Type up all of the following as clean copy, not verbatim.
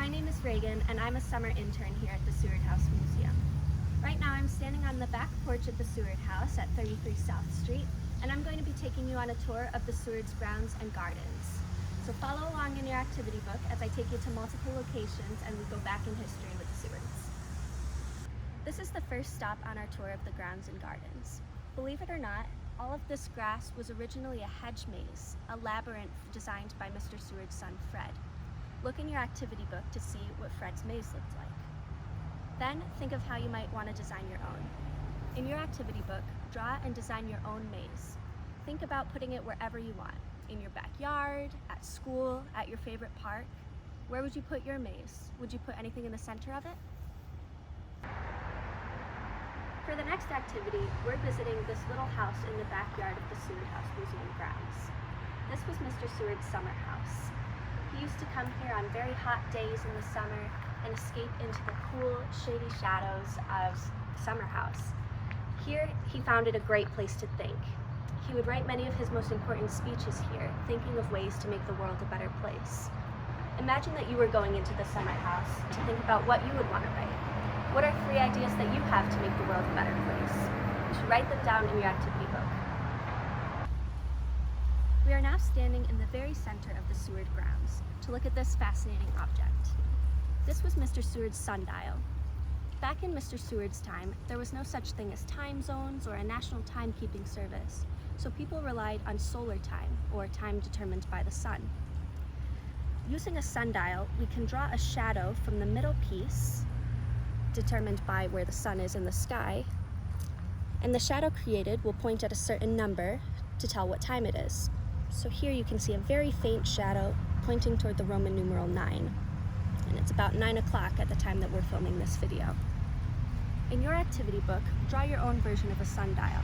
My name is Reagan, and I'm a summer intern here at the Seward House Museum. Right now I'm standing on the back porch of the Seward House at 33 South Street, and I'm going to be taking you on a tour of the Seward's grounds and gardens. So follow along in your activity book as I take you to multiple locations and we go back in history with the Sewards. This is the first stop on our tour of the grounds and gardens. Believe it or not, all of this grass was originally a hedge maze, a labyrinth designed by Mr. Seward's son, Fred. Look in your activity book to see what Fred's maze looked like. Then think of how you might want to design your own. In your activity book, draw and design your own maze. Think about putting it wherever you want, in your backyard, at school, at your favorite park. Where would you put your maze? Would you put anything in the center of it? For the next activity, we're visiting this little house in the backyard of the Seward House Museum grounds. This was Mr. Seward's summer house. He used to come here on very hot days in the summer and escape into the cool, shady shadows of the summer house. Here, he found it a great place to think. He would write many of his most important speeches here, thinking of ways to make the world a better place. Imagine that you were going into the summer house to think about what you would want to write. What are 3 ideas that you have to make the world a better place? You should write them down in your activity book. We are now standing in the very center of the Seward grounds to look at this fascinating object. This was Mr. Seward's sundial. Back in Mr. Seward's time, there was no such thing as time zones or a national timekeeping service, so people relied on solar time, or time determined by the sun. Using a sundial, we can draw a shadow from the middle piece, determined by where the sun is in the sky, and the shadow created will point at a certain number to tell what time it is. So here you can see a very faint shadow pointing toward the Roman numeral 9. And it's about 9 o'clock at the time that we're filming this video. In your activity book, draw your own version of a sundial,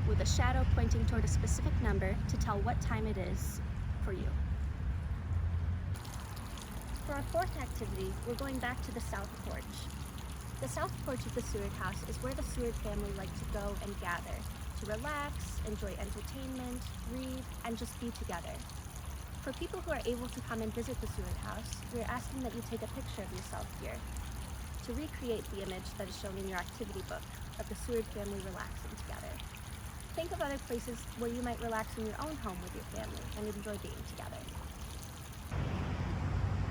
with a shadow pointing toward a specific number to tell what time it is for you. For our fourth activity, we're going back to the South Porch. The South Porch of the Seward House is where the Seward family like to go and gather, to relax, enjoy entertainment, read, and just be together. For people who are able to come and visit the Seward House, we are asking that you take a picture of yourself here to recreate the image that is shown in your activity book of the Seward family relaxing together. Think of other places where you might relax in your own home with your family and enjoy being together.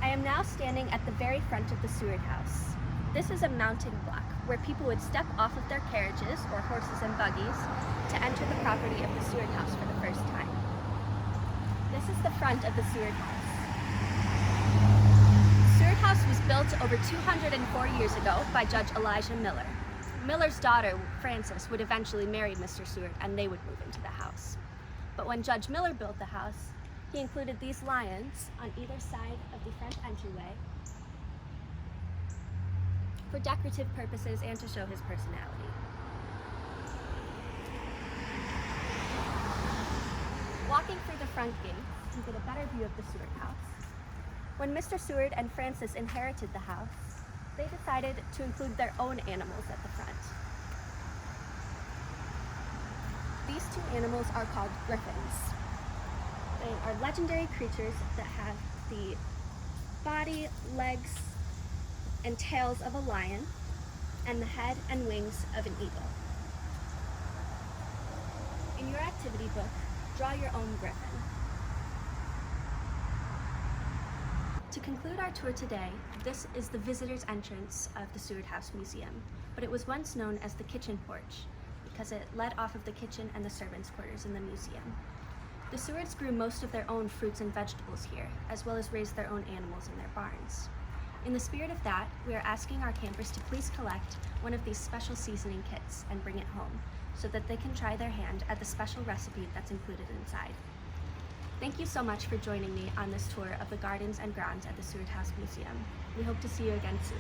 I am now standing at the very front of the Seward House. This is a mounting block where people would step off of their carriages or horses and buggies to enter the property of the Seward House for the first time. This is the front of the Seward House. The Seward House was built over 204 years ago by Judge Elijah Miller. Miller's daughter, Frances, would eventually marry Mr. Seward and they would move into the house. But when Judge Miller built the house, he included these lions on either side of the front entryway for decorative purposes and to show his personality. Walking through the front gate, you get a better view of the Seward House. When Mr. Seward and Frances inherited the house, they decided to include their own animals at the front. These 2 animals are called griffins. They are legendary creatures that have the body, legs, and tails of a lion, and the head and wings of an eagle. In your activity book, draw your own griffin. To conclude our tour today, this is the visitor's entrance of the Seward House Museum, but it was once known as the kitchen porch because it led off of the kitchen and the servants' quarters in the museum. The Sewards grew most of their own fruits and vegetables here, as well as raised their own animals in their barns. In the spirit of that, we are asking our campers to please collect one of these special seasoning kits and bring it home so that they can try their hand at the special recipe that's included inside. Thank you so much for joining me on this tour of the gardens and grounds at the Seward House Museum. We hope to see you again soon.